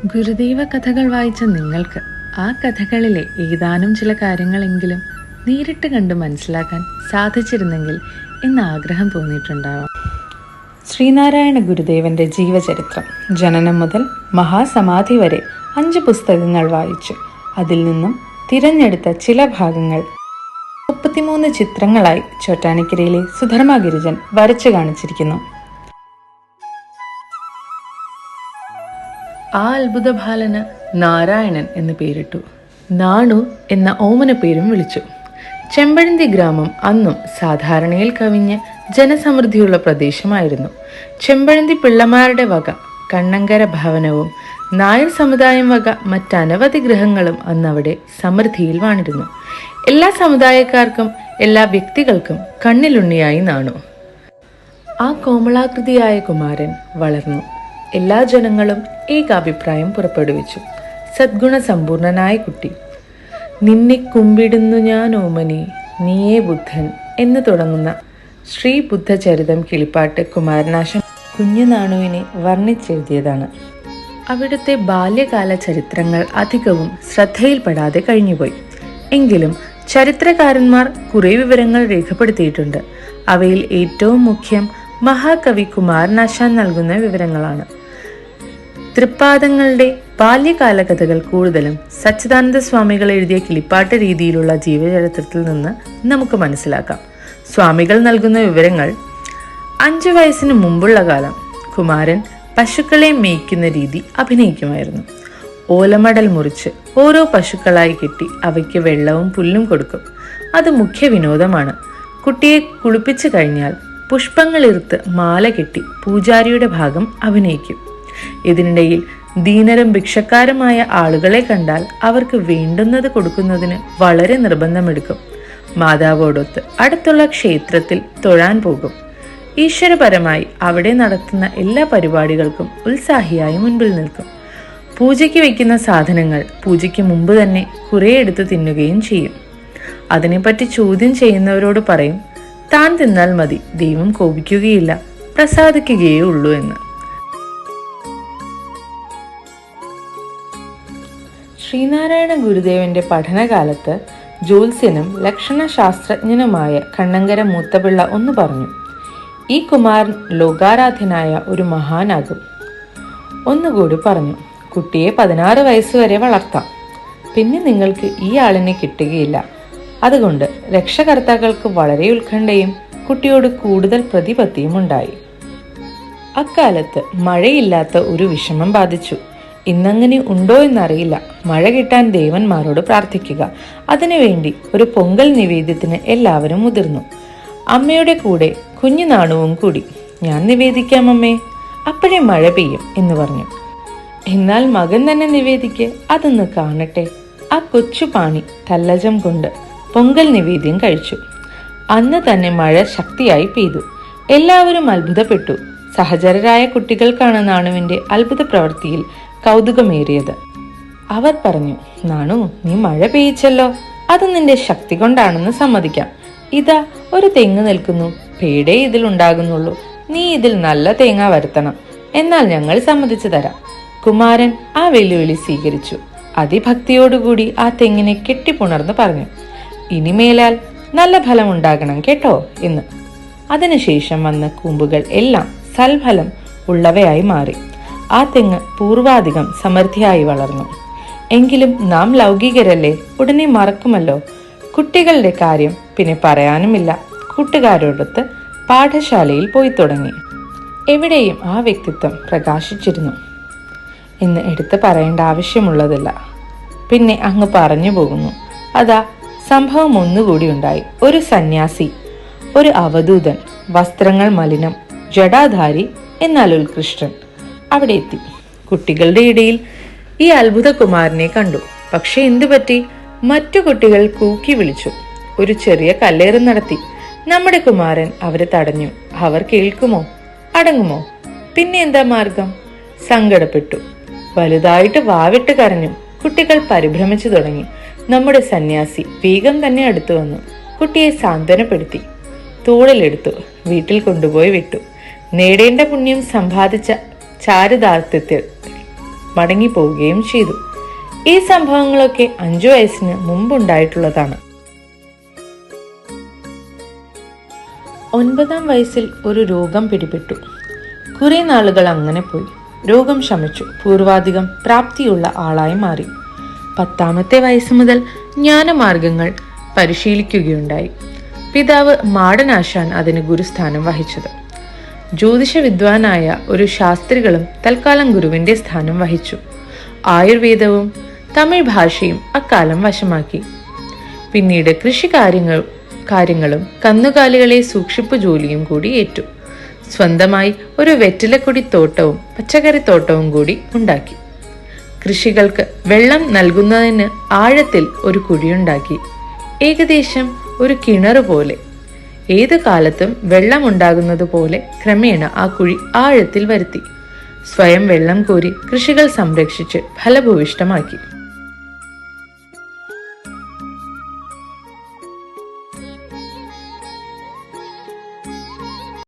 ഗുരുദേവ കഥകൾ വായിച്ച നിങ്ങൾക്ക് ആ കഥകളിലെ ഏതാനും ചില കാര്യങ്ങളെങ്കിലും നേരിട്ട് കണ്ട് മനസ്സിലാക്കാൻ സാധിച്ചിരുന്നെങ്കിൽ എന്ന ആഗ്രഹം തോന്നിയിട്ടുണ്ടാവാം. ശ്രീനാരായണ ഗുരുദേവന്റെ ജീവചരിത്രം ജനനം മുതൽ മഹാസമാധി വരെ 5 പുസ്തകങ്ങൾ വായിച്ചു. അതിൽ നിന്നും തിരഞ്ഞെടുത്ത ചില ഭാഗങ്ങൾ 33 ചിത്രങ്ങളായി ചോറ്റാനിക്കരയിലെ സുധർമ്മ ഗിരിജൻ വരച്ചു കാണിച്ചിരിക്കുന്നു. ആ അത്ഭുത ബാലന് നാരായണൻ എന്ന് പേരിട്ടു. നാണു എന്ന ഓമന പേരും വിളിച്ചു. ചെമ്പഴന്തി ഗ്രാമം അന്നും സാധാരണയിൽ കവിഞ്ഞ് ജനസമൃദ്ധിയുള്ള പ്രദേശമായിരുന്നു. ചെമ്പഴന്തി പിള്ളമാരുടെ വക കണ്ണങ്കര ഭവനവും നായർ സമുദായം വക മറ്റനവധി ഗൃഹങ്ങളും അന്നവിടെ സമൃദ്ധിയിൽ വാണിരുന്നു. എല്ലാ സമുദായക്കാർക്കും എല്ലാ വ്യക്തികൾക്കും കണ്ണിലുണ്ണിയായി നാണു. ആ കോമളാകൃതിയായ കുമാരൻ വളർന്നു. എല്ലാ ജനങ്ങളും ഏകാഭിപ്രായം പുറപ്പെടുവിച്ചു. സദ്ഗുണ സമ്പൂർണനായ കുട്ടി. നിന്നെ കുമ്പിടുന്നു ഞാൻ ഓമനെ നീയേ ബുദ്ധൻ എന്ന് തുടങ്ങുന്ന ശ്രീ ബുദ്ധചരിതം കിളിപ്പാട്ട് കുമാരനാശൻ കുഞ്ഞുനാണുവിനെ വർണ്ണിച്ചെഴുതിയതാണ്. അവിടുത്തെ ബാല്യകാല ചരിത്രങ്ങൾ അധികവും ശ്രദ്ധയിൽപ്പെടാതെ കഴിഞ്ഞുപോയി. എങ്കിലും ചരിത്രകാരന്മാർ കുറെ വിവരങ്ങൾ രേഖപ്പെടുത്തിയിട്ടുണ്ട്. അവയിൽ ഏറ്റവും മുഖ്യം മഹാകവി കുമാരനാശാൻ നൽകുന്ന വിവരങ്ങളാണ്. തൃപ്പാദങ്ങളുടെ ബാല്യകാല കഥകൾ കൂടുതലും സച്ചിദാനന്ദ സ്വാമികൾ എഴുതിയ കിളിപ്പാട്ട് രീതിയിലുള്ള ജീവചരിത്രത്തിൽ നിന്ന് നമുക്ക് മനസ്സിലാക്കാം. സ്വാമികൾ നൽകുന്ന വിവരങ്ങൾ 5 വയസ്സിന് മുമ്പുള്ള കാലം കുമാരൻ പശുക്കളെ മേയ്ക്കുന്ന രീതി അഭിനയിക്കുമായിരുന്നു. ഓലമടൽ മുറിച്ച് ഓരോ പശുക്കളായി കെട്ടി അവയ്ക്ക് വെള്ളവും പുല്ലും കൊടുക്കും. അത് മുഖ്യ വിനോദമാണ്. കുട്ടിയെ കുളിപ്പിച്ചു കഴിഞ്ഞാൽ പുഷ്പങ്ങളിർത്ത് മാല കെട്ടി പൂജാരിയുടെ ഭാഗം അഭിനയിക്കും. ഇതിനിടയിൽ ദീനരും ഭിക്ഷക്കാരുമായ ആളുകളെ കണ്ടാൽ അവർക്ക് വേണ്ടുന്നത് കൊടുക്കുന്നതിന് വളരെ നിർബന്ധമെടുക്കും. മാതാവോടൊത്ത് അടുത്തുള്ള ക്ഷേത്രത്തിൽ തൊഴാൻ പോകും. ഈശ്വരപരമായി അവിടെ നടത്തുന്ന എല്ലാ പരിപാടികൾക്കും ഉത്സാഹിയായി മുൻപിൽ നിൽക്കും. പൂജയ്ക്ക് വയ്ക്കുന്ന സാധനങ്ങൾ പൂജയ്ക്ക് മുമ്പ് തന്നെ കുറെ എടുത്ത് തിന്നുകയും ചെയ്യും. അതിനെപ്പറ്റി ചോദ്യം ചെയ്യുന്നവരോട് പറയും, താൻ തിന്നാൽ മതി, ദൈവം കോപിക്കുകയില്ല, പ്രസാദിക്കുകയേ ഉള്ളൂ എന്ന്. ശ്രീനാരായണ ഗുരുദേവന്റെ പഠനകാലത്ത് ജ്യോത്സ്യനും ലക്ഷണശാസ്ത്രജ്ഞനുമായ കണ്ണങ്കര മൂത്തപിള്ള ഒന്ന് പറഞ്ഞു, ഈ കുമാരൻ ലോകാരാധ്യനായ ഒരു മഹാനാകും. ഒന്നുകൂടി പറഞ്ഞു, കുട്ടിയെ 16 വയസ്സുവരെ വളർത്താം, പിന്നെ നിങ്ങൾക്ക് ഈ ആളിനെ കിട്ടുകയില്ല. അതുകൊണ്ട് രക്ഷകർത്താക്കൾക്ക് വളരെ ഉത്കണ്ഠയും കുട്ടിയോട് കൂടുതൽ പ്രതിപത്തിയും ഉണ്ടായി. അക്കാലത്ത് മഴയില്ലാത്ത ഒരു വിഷമം ബാധിച്ചു. ഇന്നങ്ങനെ ഉണ്ടോ എന്നറിയില്ല. മഴ കിട്ടാൻ ദേവന്മാരോട് പ്രാർത്ഥിക്കുക. അതിനുവേണ്ടി ഒരു പൊങ്കൽ നിവേദ്യത്തിന് എല്ലാവരും മുതിർന്നു. അമ്മയുടെ കൂടെ കുഞ്ഞു നാണുവും കൂടി. ഞാൻ നിവേദിക്കാം അമ്മേ, അപ്പോഴേ മഴ പെയ്യും എന്ന് പറഞ്ഞു. എന്നാൽ മകൻ തന്നെ നിവേദിക്ക്, അതൊന്ന് കാണട്ടെ. ആ കൊച്ചു പാണി തല്ലജം കൊണ്ട് പൊങ്കൽ നിവേദ്യം കഴിച്ചു. അന്ന് തന്നെ മഴ ശക്തിയായി പെയ്തു. എല്ലാവരും അത്ഭുതപ്പെട്ടു. സഹചരരായ കുട്ടികൾക്കാണ് നാണുവിന്റെ അത്ഭുത പ്രവൃത്തിയിൽ കൗതുകമേറിയത്. അവർ പറഞ്ഞു, നാണു, നീ മഴ പെയ്യിച്ചല്ലോ, അത് നിന്റെ ശക്തി കൊണ്ടാണെന്ന് സമ്മതിക്കാം. ഇതാ ഒരു തെങ്ങ് നിൽക്കുന്നു, പേടേ ഇതിൽ ഉണ്ടാകുന്നുള്ളൂ. നീ ഇതിൽ നല്ല തേങ്ങ വരുത്തണം, എന്നാൽ ഞങ്ങൾ സമ്മതിച്ചു തരാം. കുമാരൻ ആ വെല്ലുവിളി സ്വീകരിച്ചു. അതിഭക്തിയോടുകൂടി ആ തെങ്ങിനെ കെട്ടിപ്പുണർന്ന് പറഞ്ഞു, ഇനിമേലാൽ നല്ല ഫലം ഉണ്ടാകണം കേട്ടോ എന്ന്. അതിനുശേഷം വന്ന കൂമ്പുകൾ എല്ലാം സൽഫലം ഉള്ളവയായി മാറി. ആ തെങ്ങ് പൂർവാധികം സമൃദ്ധിയായി വളർന്നു. എങ്കിലും നാം ലൗകികരല്ലേ, ഉടനെ മറക്കുമല്ലോ. കുട്ടികളുടെ കാര്യം പിന്നെ പറയാനുമില്ല. കൂട്ടുകാരോടൊത്ത് പാഠശാലയിൽ പോയി തുടങ്ങി. എവിടെയും ആ വ്യക്തിത്വം പ്രകാശിച്ചിരുന്നു എന്ന് എടുത്തു പറയേണ്ട ആവശ്യമുള്ളതില്ല. പിന്നെ അങ്ങ് പറഞ്ഞു പോകുന്നു. അതാ സംഭവം ഒന്നുകൂടി ഉണ്ടായി. ഒരു സന്യാസി, ഒരു അവധൂതൻ, വസ്ത്രങ്ങൾ മലിനം, ജടാധാരി, എന്നാൽ ഉത്കൃഷ്ടൻ അവിടെ എത്തി. കുട്ടികളുടെ ഇടയിൽ ഈ അത്ഭുത കുമാരനെ കണ്ടു. പക്ഷെ എന്തു പറ്റി? മറ്റു കുട്ടികൾ കൂക്കി വിളിച്ചു. ഒരു ചെറിയ കല്ലേറ് നടത്തി. നമ്മുടെ കുമാരൻ അവരെ തടഞ്ഞു. അവർ കേൾക്കുമോ, അടങ്ങുമോ? പിന്നെ എന്താ മാർഗം? സങ്കടപ്പെട്ടു. വലുതായിട്ട് വാവിട്ട് കരഞ്ഞു. കുട്ടികൾ പരിഭ്രമിച്ചു തുടങ്ങി. നമ്മുടെ സന്യാസി വേഗം തന്നെ അടുത്തു വന്നു. കുട്ടിയെ സാന്ത്വനപ്പെടുത്തി തോളിലെടുത്തു വീട്ടിൽ കൊണ്ടുപോയി വിട്ടു. നേടേണ്ട പുണ്യം സമ്പാദിച്ച ചാരിതാർത്ഥ്യത്തിൽ മടങ്ങിപ്പോവുകയും ചെയ്തു. ഈ സംഭവങ്ങളൊക്കെ 5 വയസ്സിന് മുമ്പുണ്ടായിട്ടുള്ളതാണ്. 9-ാം വയസ്സിൽ ഒരു രോഗം പിടിപെട്ടു. കുറെ നാളുകൾ അങ്ങനെ പോയി. രോഗം ശമിച്ചു. പൂർവാധികം പ്രാപ്തിയുള്ള ആളായി മാറി. 10-ാമത്തെ വയസ്സ് മുതൽ ജ്ഞാനമാർഗങ്ങൾ പരിശീലിക്കുകയുണ്ടായി. പിതാവ് മാടനാശാൻ അതിന് ഗുരുസ്ഥാനം വഹിച്ചത്. ജ്യോതിഷ വിദ്വാനായ ഒരു ശാസ്ത്രികളും തൽക്കാലം ഗുരുവിന്റെ സ്ഥാനം വഹിച്ചു. ആയുർവേദവും തമിഴ് ഭാഷയും അക്കാലം വശമാക്കി. പിന്നീട് കൃഷി കാര്യങ്ങളും കന്നുകാലികളെ സൂക്ഷിപ്പു ജോലിയും കൂടി ഏറ്റു. സ്വന്തമായി ഒരു വെറ്റിലക്കൊടിത്തോട്ടവും പച്ചക്കറിത്തോട്ടവും കൂടി ഉണ്ടാക്കി. കൃഷികൾക്ക് വെള്ളം നൽകുന്നതിന് ആഴത്തിൽ ഒരു കുഴിയുണ്ടാക്കി. ഏകദേശം ഒരു കിണറ് പോലെ. ഏതു കാലത്തും വെള്ളം ഉണ്ടാകുന്നത് പോലെ ക്രമേണ ആ കുഴി ആഴത്തിൽ വരുത്തി. സ്വയം വെള്ളം കോരി കൃഷികൾ സംരക്ഷിച്ച് ഫലഭൂയിഷ്ടമാക്കി.